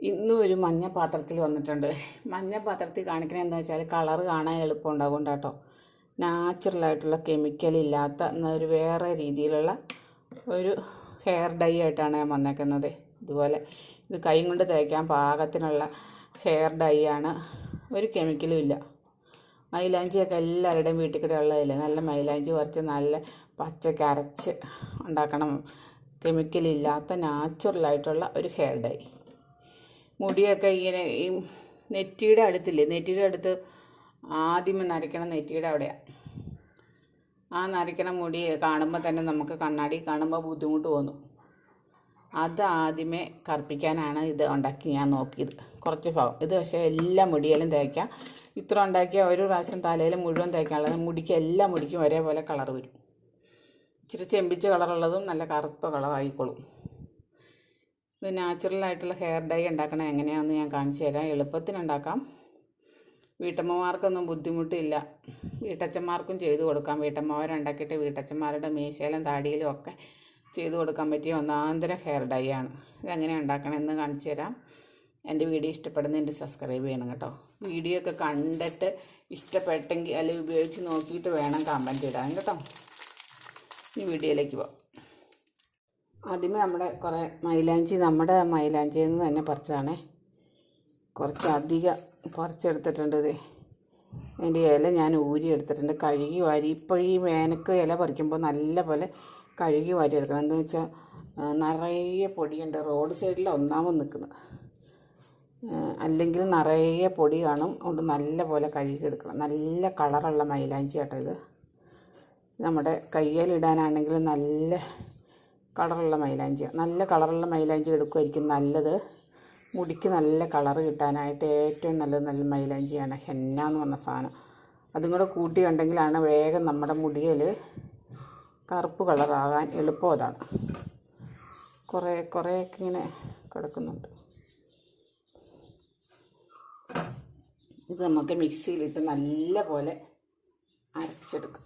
ഇന്നും ഒരു മഞ്ഞ പാത്രത്തിൽ വന്നിട്ടുണ്ട്. മഞ്ഞ പാത്രത്തിൽ കാണിക്കണത് എന്താ വെച്ചാൽ കളറ് കാണാൻ എളുപ്പമുണ്ടാകും കേട്ടോ. നാച്ചുറലായിട്ടുള്ള കെമിക്കലില്ലാത്ത എന്നൊരു വേറെ രീതിയിലുള്ള ഒരു ഹെയർ ഡൈ ആയിട്ടാണ് ഞാൻ വന്നേക്കുന്നത്. ഇതുപോലെ ഇത് കൈ കൊണ്ട് തേക്കാൻ പാകത്തിനുള്ള ഹെയർ ഡൈ ആണ്. ഒരു കെമിക്കലും ഇല്ല. മൈലാഞ്ചിയൊക്കെ എല്ലാവരുടെയും വീട്ടിൽ കൂടെ ഉള്ളതല്ലേ. നല്ല മൈലാഞ്ചി കുറച്ച് നല്ല പച്ചക്ക് അരച്ച് ഉണ്ടാക്കണം. കെമിക്കലില്ലാത്ത നാച്ചുറലായിട്ടുള്ള ഒരു ഹെയർ ഡൈ. മുടിയൊക്കെ ഇങ്ങനെ ഈ നെറ്റിയുടെ അടുത്തില്ലേ, നെറ്റിയുടെ അടുത്ത് ആദ്യമേ നരയ്ക്കണം. നെറ്റിയുടെ അവിടെയാണ്. ആ നരയ്ക്കണ മുടി കാണുമ്പോൾ തന്നെ നമുക്ക് കണ്ണാടി കാണുമ്പോൾ ബുദ്ധിമുട്ട് തോന്നും. അത് ആദ്യമേ കറുപ്പിക്കാനാണ് ഇത് ഉണ്ടാക്കി ഞാൻ നോക്കിയത്. കുറച്ച് ഭാഗം ഇത് പക്ഷേ എല്ലാ മുടിയിലും തേക്കാം. ഇത്ര ഉണ്ടാക്കിയാൽ ഒരു പ്രാവശ്യം തലയിൽ മുഴുവൻ തേക്കാനുള്ളത് മുടിക്ക് എല്ലാ മുടിക്കും ഒരേപോലെ കളർ വരും. ഇച്ചിരി ചെമ്പിച്ച കളറുള്ളതും നല്ല കറുത്ത കളറായിക്കോളും. ഇത് നാച്ചുറലായിട്ടുള്ള ഹെയർ ഡൈ ഉണ്ടാക്കണത് എങ്ങനെയാണെന്ന് ഞാൻ കാണിച്ചു തരാം. എളുപ്പത്തിനുണ്ടാക്കാം. വീട്ടമ്മമാർക്കൊന്നും ബുദ്ധിമുട്ടില്ല. വീട്ടച്ഛന്മാർക്കും ചെയ്തു കൊടുക്കാം. വീട്ടമ്മമാരുണ്ടാക്കിയിട്ട് വീട്ടച്ഛന്മാരുടെ മീശയിലും താടിയിലും ഒക്കെ ചെയ്തു കൊടുക്കാൻ പറ്റിയ ഒന്നാന്തരം ഹെയർ ഡൈ ആണ്. ഇതെങ്ങനെ ഉണ്ടാക്കണമെന്ന് കാണിച്ചു തരാം. എൻ്റെ വീഡിയോ ഇഷ്ടപ്പെടുന്നതിൻ്റെ സബ്സ്ക്രൈബ് ചെയ്യണം കേട്ടോ. വീഡിയോ ഒക്കെ കണ്ടിട്ട് ഇഷ്ടപ്പെട്ടെങ്കിൽ അല്ലെങ്കിൽ ഉപയോഗിച്ച് നോക്കിയിട്ട് വേണം കമൻറ്റ് ഇടാൻ കേട്ടോ. ഈ വീഡിയോയിലേക്ക് പോകാം. ആദ്യമേ നമ്മുടെ നമ്മുടെ മൈലാഞ്ചിയിൽ നിന്ന് തന്നെ പറിച്ചതാണേ. കുറച്ചധികം പറിച്ചെടുത്തിട്ടുണ്ട്. ഇത് അതിൻ്റെ ഇല ഞാൻ ഊരി എടുത്തിട്ടുണ്ട്. കഴുകി വാരി ഇപ്പോൾ ഈ വേനൽക്ക് ഇല പറിക്കുമ്പോൾ നല്ല പോലെ കഴുകി വാരി എടുക്കണം. എന്താണെന്ന് വെച്ചാൽ നിറയെ പൊടിയുണ്ട്. റോഡ് സൈഡിൽ ഒന്നാമത് നിൽക്കുന്നത്, അല്ലെങ്കിൽ നിറയെ പൊടി കാണും. അതുകൊണ്ട് നല്ല പോലെ കഴുകി എടുക്കണം. നല്ല കളറുള്ള മൈലാഞ്ചി കേട്ടോ ഇത്. നമ്മുടെ കയ്യിലിടാനാണെങ്കിൽ നല്ല കളറുള്ള മൈലാഞ്ചിയാണ്. നല്ല കളറുള്ള മൈലാഞ്ചി എടുക്കുമായിരിക്കും നല്ലത്. മുടിക്ക് നല്ല കളറ് കിട്ടാനായിട്ട് ഏറ്റവും നല്ലത് നല്ല മൈലാഞ്ചിയാണ്. ഹെന്ന എന്ന് പറഞ്ഞ സാധനം. അതും കൂടെ കൂട്ടി ഉണ്ടെങ്കിലാണ് വേഗം നമ്മുടെ മുടിയിൽ കറുപ്പ് കളറാകാൻ എളുപ്പം. അതാണ് കുറേയൊക്കെ ഇങ്ങനെ കിടക്കുന്നുണ്ട്. ഇത് നമുക്ക് മിക്സിയിലിട്ട് നല്ല പോലെ അരച്ചെടുക്കും.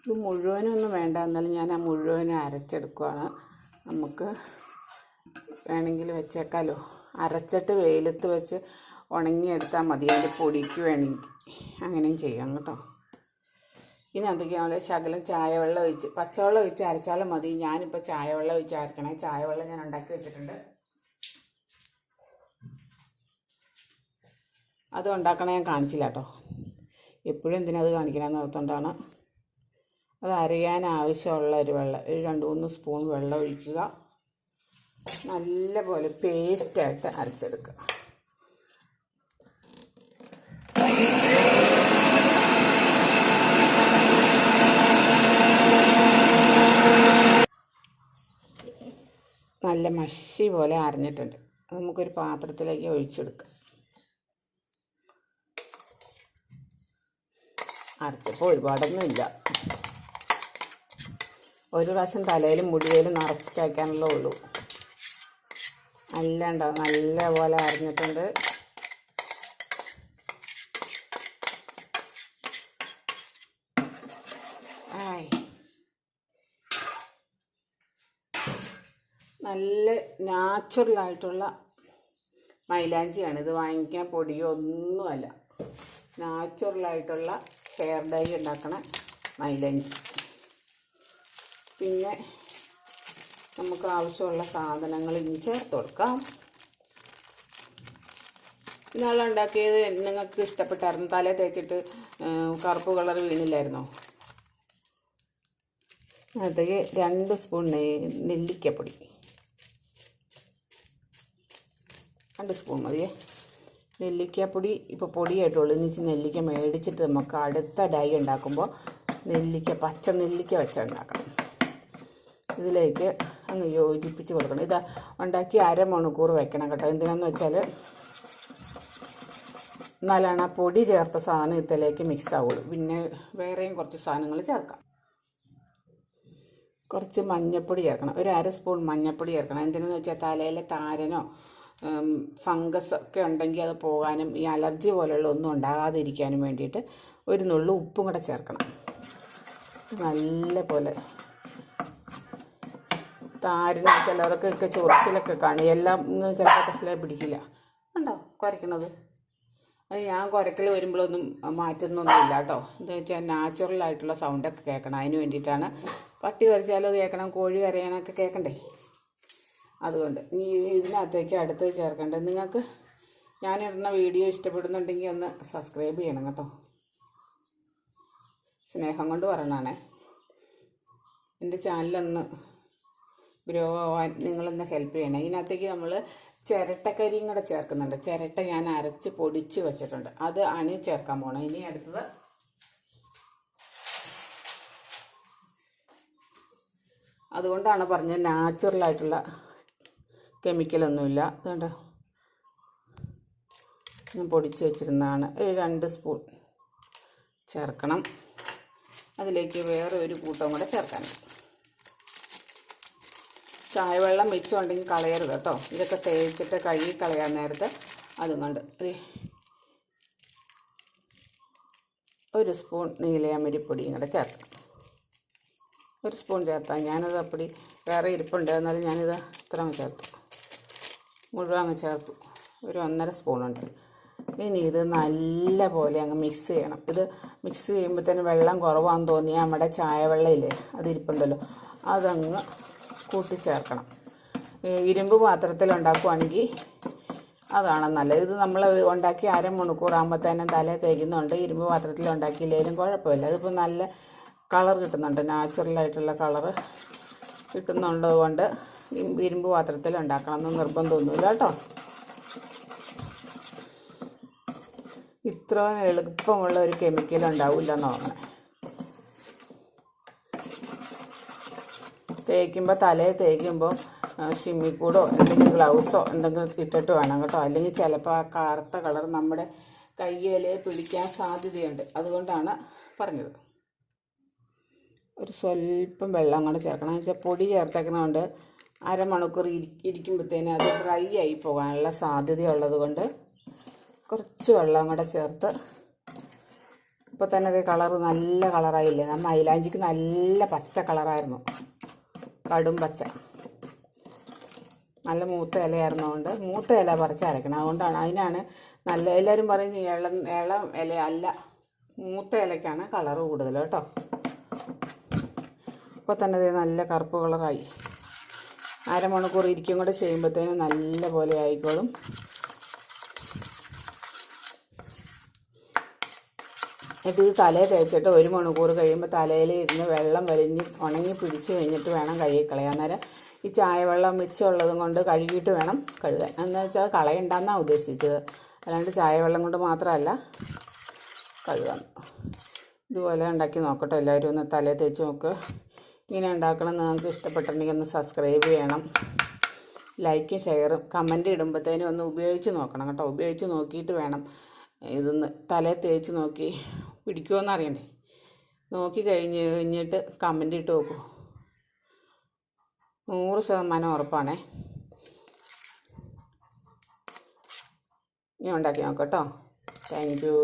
ഇത് മുഴുവനൊന്നും വേണ്ട, എന്നാലും ഞാൻ ആ മുഴുവനും അരച്ചെടുക്കുകയാണ്. നമുക്ക് വേണമെങ്കിൽ വെച്ചേക്കാമല്ലോ. അരച്ചിട്ട് വെയിലത്ത് വെച്ച് ഉണങ്ങിയെടുത്താൽ മതി. അതിൻ്റെ പൊടിക്ക് വേണമെങ്കിൽ അങ്ങനെയും ചെയ്യാം കേട്ടോ. ഇനി എന്തൊക്കെയാണല്ലോ ശകലം ചായവെള്ളം ഒഴിച്ച് പച്ചവെള്ളം ഒഴിച്ച് അരച്ചാലും മതി. ഞാനിപ്പോൾ ചായവെള്ളം ഒഴിച്ച് അരക്കണേ. ചായവെള്ളം ഞാൻ ഉണ്ടാക്കി വെച്ചിട്ടുണ്ട്. അത് ഉണ്ടാക്കണേ ഞാൻ കാണിച്ചില്ല കേട്ടോ. എപ്പോഴും എന്തിനത് കാണിക്കണമെന്ന് ഓർത്തുകൊണ്ടാണ്. അത് അരയാൻ ആവശ്യമുള്ള ഒരു 2-3 സ്പൂൺ വെള്ളം ഒഴിക്കുക. നല്ല പോലെ പേസ്റ്റായിട്ട് അരച്ചെടുക്കുക. നല്ല മഷി പോലെ അരഞ്ഞിട്ടുണ്ട്. അത് നമുക്കൊരു പാത്രത്തിലേക്ക് ഒഴിച്ചെടുക്കാം. അരച്ചപ്പോൾ ഒരുപാടൊന്നുമില്ല. ഒരു പ്രാവശ്യം തലയിലും മുടിയിലും നിറച്ച് തേക്കാനുള്ളേ ഉള്ളൂ. നല്ല ഉണ്ടാവും. നല്ല പോലെ അരഞ്ഞിട്ടുണ്ട്. നല്ല നാച്ചുറലായിട്ടുള്ള മൈലാഞ്ചിയാണ് ഇത്. വാങ്ങിക്കാൻ പൊടിയോ ഒന്നുമല്ല. നാച്ചുറലായിട്ടുള്ള ഹെയർ ഡൈ ഉണ്ടാക്കണ മൈലാഞ്ചി. പിന്നെ നമുക്ക് ആവശ്യമുള്ള സാധനങ്ങൾ ഇനി ചേർത്ത് കൊടുക്കാം. ഇന്നാളുണ്ടാക്കിയത് നിങ്ങൾക്ക് ഇഷ്ടപ്പെട്ടായിരുന്നു. തല തേച്ചിട്ട് കറുപ്പ് കളർ വീണില്ലായിരുന്നോ? അതിലേക്ക് 2 സ്പൂൺ നെല്ലിക്കപ്പൊടി. 2 സ്പൂൺ മതിയേ. നെല്ലിക്കപ്പൊടി ഇപ്പോൾ പൊടിയായിട്ടുള്ളൂ. ഇനി നെല്ലിക്ക മേടിച്ചിട്ട് നമുക്ക് അടുത്ത ഡൈ ഉണ്ടാക്കുമ്പോൾ പച്ച നെല്ലിക്ക വെച്ചുണ്ടാക്കണം. ഇതിലേക്ക് അങ്ങ് യോജിപ്പിച്ച് കൊടുക്കണം. ഇത് ഉണ്ടാക്കി 1/2 മണിക്കൂർ വെക്കണം കേട്ടോ. എന്തിനാന്ന് വെച്ചാൽ എന്നാലാണ് ആ പൊടി ചേർത്ത സാധനം ഇതിലേക്ക് മിക്സ് ആവുള്ളൂ. പിന്നെ വേറെയും കുറച്ച് സാധനങ്ങൾ ചേർക്കാം. കുറച്ച് മഞ്ഞൾപ്പൊടി ചേർക്കണം. 1/2 സ്പൂൺ മഞ്ഞൾപ്പൊടി ചേർക്കണം. എന്തിനാന്ന് വെച്ചാൽ തലയിലെ താരനോ ഫംഗസ് ഒക്കെ ഉണ്ടെങ്കിൽ അത് പോകാനും ഈ അലർജി പോലെയുള്ള ഒന്നും ഉണ്ടാകാതിരിക്കാനും വേണ്ടിയിട്ട് ഒരു നുള്ളു ഉപ്പും കൂടെ ചേർക്കണം. നല്ല പോലെ താരന് ചിലർക്കൊക്കെ ചൊറിച്ചിലൊക്കെ കാണും. എല്ലാം ചിലപ്പോൾ തല പിടിക്കില്ല. ഉണ്ടോ കുരയ്ക്കണത്? അത് ഞാൻ കുരക്കൽ വരുമ്പോഴൊന്നും മാറ്റുന്നൊന്നുമില്ല കേട്ടോ. എന്താ വെച്ചാൽ നാച്ചുറലായിട്ടുള്ള സൗണ്ടൊക്കെ കേൾക്കണം. അതിന് വേണ്ടിയിട്ടാണ്. പട്ടി കുരച്ചാലും കേൾക്കണം, കോഴി കരയാനൊക്കെ കേൾക്കണ്ടേ. അതുകൊണ്ട് ഇനി ഇതിനകത്തേക്ക് അടുത്ത് ചേർക്കേണ്ടത്, നിങ്ങൾക്ക് ഞാനിടുന്ന വീഡിയോ ഇഷ്ടപ്പെടുന്നുണ്ടെങ്കിൽ ഒന്ന് സബ്സ്ക്രൈബ് ചെയ്യണം കേട്ടോ. സ്നേഹം കൊണ്ട് പറയണേ. എൻ്റെ ചാനലൊന്ന് ഗ്രോ ആവാൻ നിങ്ങളൊന്ന് ഹെൽപ്പ് ചെയ്യണം. ഇതിനകത്തേക്ക് നമ്മൾ ചിരട്ടക്കരിയും കൂടെ ചേർക്കുന്നുണ്ട്. ചിരട്ട ഞാൻ അരച്ച് പൊടിച്ച് വെച്ചിട്ടുണ്ട്, അത് ആണ് ചേർക്കാൻ പോകണം. ഇനി അടുത്തത് അതുകൊണ്ടാണ് പറഞ്ഞത് നാച്ചുറലായിട്ടുള്ള കെമിക്കലൊന്നുമില്ല. അതുകൊണ്ട് ഞാൻ പൊടിച്ച് വെച്ചിരുന്നതാണ്. ഒരു 2 സ്പൂൺ ചേർക്കണം. അതിലേക്ക് വേറെ ഒരു കൂട്ടം കൂടെ ചേർക്കാനുണ്ട്. ചായവെള്ളം മിച്ചമുണ്ടെങ്കിൽ കളയരുത് കേട്ടോ. ഇതൊക്കെ തേച്ചിട്ട് കഴുകി കളയാൻ നേരത്ത് അതുകൊണ്ട് 1 സ്പൂൺ നീലയമരിപ്പൊടിയും കൂടെ ചേർക്കണം. 1 സ്പൂൺ ചേർത്താൽ ഞാനത് അപ്പടി വേറെ ഇരിപ്പുണ്ട്, എന്നാലും ഞാനിത് ഇത്ര ചേർത്തു, മുഴുവൻ അങ്ങ് ചേർത്തു. ഒരു 1.5 സ്പൂണുണ്ട്. ഇനി ഇത് നല്ല പോലെ അങ്ങ് മിക്സ് ചെയ്യണം. ഇത് മിക്സ് ചെയ്യുമ്പോഴത്തേന് വെള്ളം കുറവാണെന്ന് തോന്നിയാൽ നമ്മുടെ ചായവെള്ളമില്ലേ അതിരിപ്പുണ്ടല്ലോ, അതങ്ങ് കൂട്ടിച്ചേർക്കണം. ഇരുമ്പ് പാത്രത്തിൽ ഉണ്ടാക്കുവാണെങ്കിൽ അതാണ് നല്ലത്. ഇത് നമ്മൾ ഉണ്ടാക്കി 1/2 മണിക്കൂറാകുമ്പോഴത്തേനും തല തേക്കുന്നുണ്ട്. ഇരുമ്പ് പാത്രത്തിൽ ഉണ്ടാക്കിയില്ലെങ്കിലും കുഴപ്പമില്ല. ഇതിപ്പോൾ നല്ല കളർ കിട്ടുന്നുണ്ട്, നാച്ചുറലായിട്ടുള്ള കളറ് കിട്ടുന്നുള്ളത് കൊണ്ട് ഇരുമ്പ് പാത്രത്തിൽ ഉണ്ടാക്കണമെന്ന് നിർബന്ധമൊന്നുമില്ല കേട്ടോ. ഇത്ര എളുപ്പമുള്ള ഒരു കെമിക്കൽ ഉണ്ടാവില്ല എന്ന് തോന്നണേ. തേക്കുമ്പോൾ തലയിൽ തേക്കുമ്പോൾ ഷിമ്മിക്കൂടോ എന്തെങ്കിലും ഗ്ലൗസോ എന്തെങ്കിലും ഇട്ടിട്ട് വേണം കേട്ടോ. അല്ലെങ്കിൽ ചിലപ്പോൾ ആ കറുത്ത കളർ നമ്മുടെ കയ്യിൽ പിടിക്കാൻ സാധ്യതയുണ്ട്. അതുകൊണ്ടാണ് പറഞ്ഞത്. ഒരു സ്വല്പം വെള്ളം കൂടെ ചേർക്കണം. എന്ന് വെച്ചാൽ പൊടി ചേർത്തേക്കുന്നതുകൊണ്ട് 1/2 മണിക്കൂർ ഇരിക്കുമ്പോഴത്തേനും അത് ഡ്രൈ ആയി പോകാനുള്ള സാധ്യതയുള്ളത് കൊണ്ട് കുറച്ച് വെള്ളം കൂടെ ചേർത്ത്. ഇപ്പോൾ തന്നെ അത് കളറ് നല്ല കളറായില്ലേ. നമ്മൾ മൈലാഞ്ചിക്ക് നല്ല പച്ച കളറായിരുന്നു, കടും പച്ച. നല്ല മൂത്ത ഇലയായിരുന്നതുകൊണ്ട് മൂത്ത ഇല പറിച്ച് അരക്കണം. അതുകൊണ്ടാണ്, അതിനാണ് നല്ല. എല്ലാവരും പറയും ഇളം ഇല അല്ല, മൂത്ത ഇലയ്ക്കാണ് കളറ് കൂടുതൽ കേട്ടോ. ഇപ്പോൾ തന്നെ ഇത് നല്ല കറുപ്പ് കളറായി. 1/2 മണിക്കൂർ ഇരിക്കും കൂടെ ചെയ്യുമ്പോഴത്തേനും നല്ല പോലെ ആയിക്കോളും. എന്നിട്ട് ഇത് തലയിൽ തേച്ചിട്ട് 1 മണിക്കൂർ കഴിയുമ്പോൾ തലയിൽ ഇരുന്ന് വെള്ളം വലിഞ്ഞ് ഉണങ്ങി പിടിച്ച് കഴിഞ്ഞിട്ട് വേണം കഴുകിക്കളയാൻ. അന്നേരം ഈ ചായവെള്ളം മിച്ചമുള്ളതും കൊണ്ട് കഴുകിയിട്ട് വേണം കഴുകാൻ. എന്ന് വെച്ചാൽ കളയണ്ടെന്നാണ് ഉദ്ദേശിച്ചത്, അല്ലാണ്ട് ചായവെള്ളം കൊണ്ട് മാത്രമല്ല കഴുകാൻ. ഇതുപോലെ ഉണ്ടാക്കി നോക്കട്ടെ എല്ലാവരും. ഒന്ന് തലയിൽ തേച്ച് നോക്ക്. ഇങ്ങനെ ഉണ്ടാക്കണം. നിങ്ങൾക്ക് ഇഷ്ടപ്പെട്ടിട്ടുണ്ടെങ്കിൽ ഒന്ന് സബ്സ്ക്രൈബ് ചെയ്യണം. ലൈക്കും ഷെയറും കമൻറ്റ് ഇടുമ്പോഴത്തേനും ഒന്ന് ഉപയോഗിച്ച് നോക്കണം കേട്ടോ. ഉപയോഗിച്ച് നോക്കിയിട്ട് വേണം ഇതൊന്ന് തലയിൽ തേച്ച് നോക്കി പിടിക്കുമോയെന്ന് അറിയണ്ടേ. നോക്കി കഴിഞ്ഞിട്ട് കമൻറ്റ് ഇട്ട് നോക്കൂ. 100% ഉറപ്പാണേ. ഇനി ഉണ്ടാക്കി നോക്കാം കേട്ടോ. Thank you.